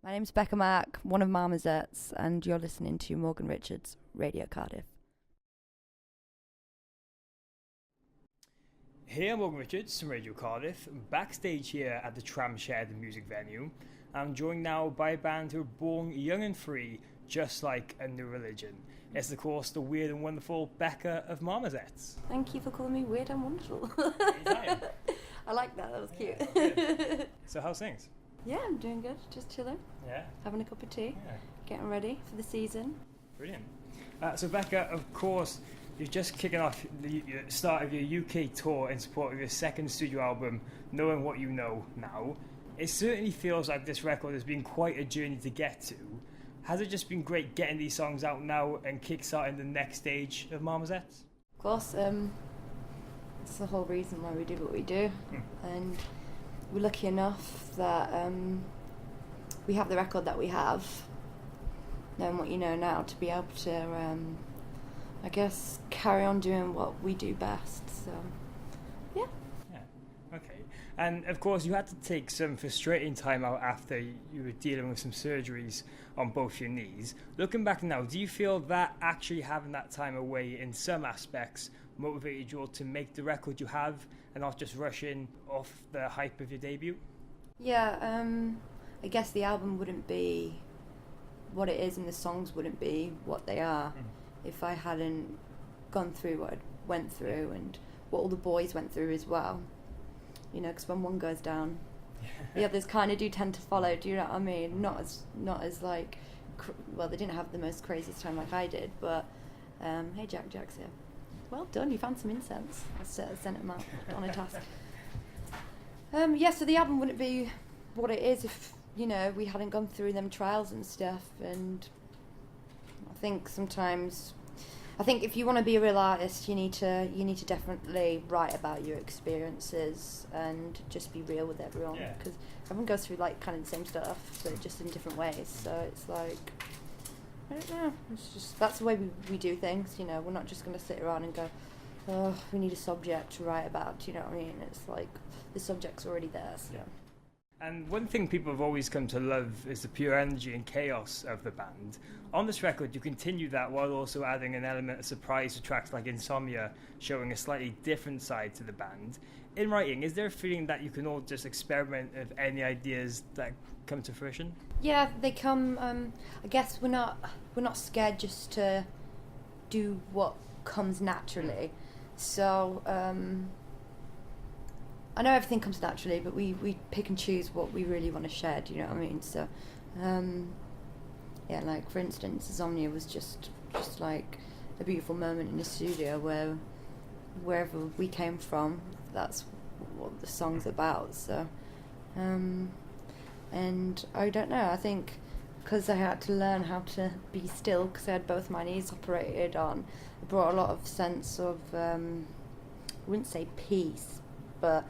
My name's Becca Mac, one of Marmozets, and you're listening to Morgan Richards, Radio Cardiff. Hey, I'm Morgan Richards from Radio Cardiff, backstage here at the Tramshed music venue. I'm joined now by a band who are born young and free, just like a new religion. It's, of course, the weird and wonderful Becca of Marmozets. Thank you for calling me weird and wonderful. Anytime. I like that was cute. Yeah, so how's things? Yeah, I'm doing good, just chilling, Yeah. having a cup of tea, Yeah. getting ready for the season. Brilliant. So Becca, of course, you're just kicking off the start of your UK tour in support of your second studio album, Knowing What You Know Now. It certainly feels like this record has been quite a journey to get to. Has it just been great getting these songs out now and kickstarting the next stage of Marmozets? Of course, it's the whole reason why we do what we do, and we're lucky enough that we have the record that we have, Knowing What You Know Now, to be able to, I guess, carry on doing what we do best, so, yeah. Yeah, okay. And of course, you had to take some frustrating time out after you were dealing with some surgeries on both your knees. Looking back now, do you feel that actually having that time away in some aspects motivated you all to make the record you have and not just rushing off the hype of your debut? Yeah, I guess the album wouldn't be what it is and the songs wouldn't be what they are if I hadn't gone through what I went through and what all the boys went through as well. You know, because when one goes down, the others kind of do tend to follow. Do you know what I mean? Not as like, well, they didn't have the most craziest time like I did, but hey, Jack's here. Well done, you found some incense. I sent him out on a task. Yeah, so the album wouldn't be what it is if, you know, we hadn't gone through them trials and stuff. And I think sometimes, if you want to be a real artist, you need to definitely write about your experiences and just be real with everyone, because everyone goes through like kind of the same stuff, but just in different ways. So it's like, I don't know, it's just, that's the way we do things, you know. We're not just going to sit around and go, oh, we need a subject to write about, you know what I mean? It's like, the subject's already there, so. Yeah. And one thing people have always come to love is the pure energy and chaos of the band. On this record, you continue that while also adding an element of surprise to tracks like Insomnia, showing a slightly different side to the band. In writing, is there a feeling that you can all just experiment with any ideas that come to fruition? Yeah, they come. I guess we're not scared just to do what comes naturally. So I know everything comes naturally, but we pick and choose what we really want to share. Do you know what I mean? So yeah, like for instance, Insomnia was just like a beautiful moment in the studio where wherever we came from, that's what the song's about. So. And I don't know, I think because I had to learn how to be still because I had both my knees operated on, it brought a lot of sense of, I wouldn't say peace, but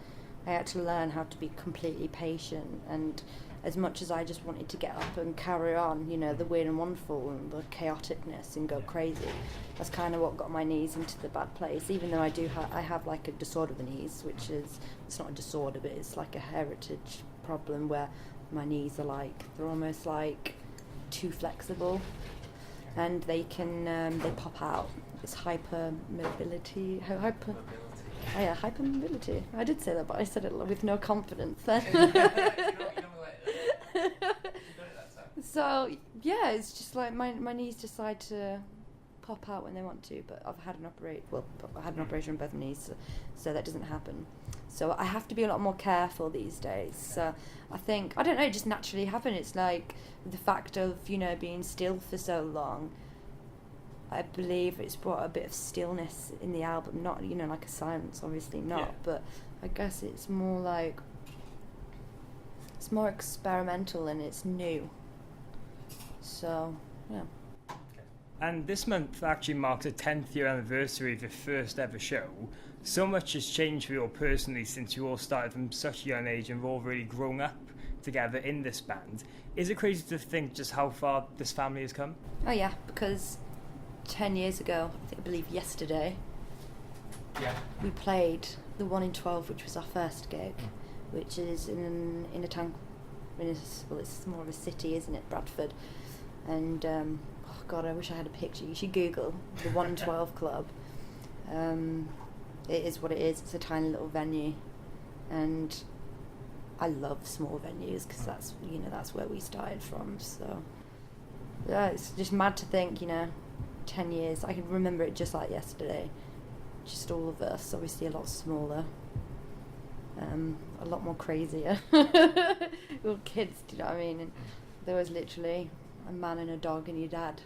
I had to learn how to be completely patient. And as much as I just wanted to get up and carry on, you know, the weird and wonderful and the chaoticness and go crazy, that's kind of what got my knees into the bad place, even though I have like a disorder of the knees, which is, it's not a disorder, but it's like a heritage problem where my knees are like, they're almost like too flexible and they can they pop out. It's hypermobility. Hypermobility. I did say that, but I said it with no confidence then. So yeah, it's just like my knees decide to pop out when they want to, but I had an operation on both my knees, so that doesn't happen. So I have to be a lot more careful these days. So I think, I don't know, it just naturally happened. It's like the fact of, you know, being still for so long, I believe it's brought a bit of stillness in the album. Not, you know, like a silence, obviously not, but I guess it's more like, it's more experimental and it's new. So, yeah. And this month actually marks the 10th year anniversary of your first ever show. So much has changed for you all personally since you all started from such a young age and have all really grown up together in this band. Is it crazy to think just how far this family has come? Oh yeah, because 10 years ago, I believe yesterday, we played the 1 in 12, which was our first gig, which is in a town it's more of a city, isn't it, Bradford? And oh God, I wish I had a picture. You should Google the 1 in 12 club. It is what it is. It's a tiny little venue, and I love small venues because that's where we started from. So yeah, it's just mad to think, 10 years. I can remember it just like yesterday. Just all of us, obviously a lot smaller, a lot more crazier. We were kids, do you know what I mean? And there was literally a man and a dog and your dad.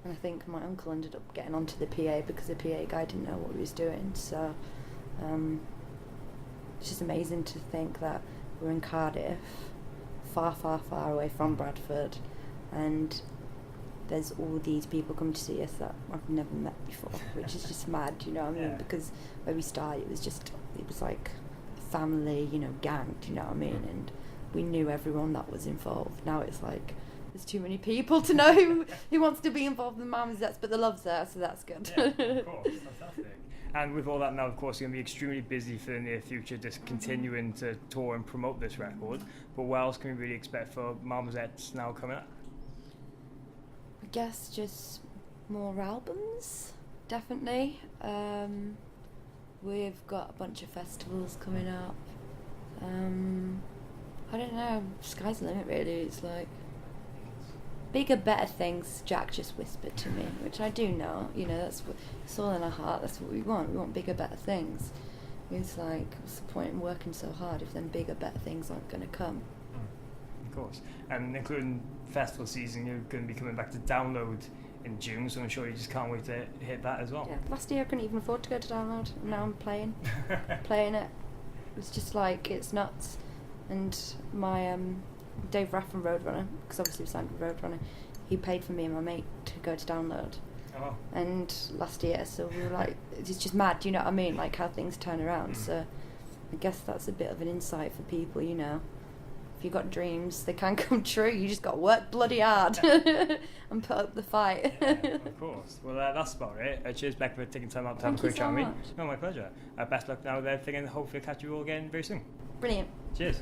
And I think my uncle ended up getting onto the PA because the PA guy didn't know what he was doing. So it's just amazing to think that we're in Cardiff, far, far, far away from Bradford, and there's all these people coming to see us that I've never met before, which is just mad, you know what I mean? Yeah. Because when we started, it was like a family, gang, do you know what I mean? And we knew everyone that was involved. Now it's like, there's too many people to know who wants to be involved in the Marmozets, but the love's there, so that's good. Yeah, of course, fantastic. And with all that now, of course, you're going to be extremely busy for the near future, just continuing to tour and promote this record. But what else can we really expect for Marmozets now coming up? I guess just more albums, definitely. We've got a bunch of festivals coming up. I don't know, sky's the limit really. It's like bigger, better things. Jack just whispered to me, which I do know. It's all in our heart. That's what we want. We want bigger, better things. It's like, what's the point in working so hard if then bigger, better things aren't going to come? Of course. And including festival season, you're going to be coming back to Download in June, so I'm sure you just can't wait to hit that as well. Yeah, last year I couldn't even afford to go to Download, and now I'm playing it. It's just like, it's nuts. And my Dave Raff from Roadrunner, because obviously we signed with Roadrunner, he paid for me and my mate to go to Download. Oh. And last year, so we were like, it's just mad, do you know what I mean? Like how things turn around. So I guess that's a bit of an insight for people, If you've got dreams, they can come true. You just got to work bloody hard and put up the fight. Yeah, of course. Well, that's about it. Cheers, Becca, for taking time out to have a quick chat with me. No, my pleasure. Best luck now with everything, and hopefully catch you all again very soon. Brilliant. Cheers.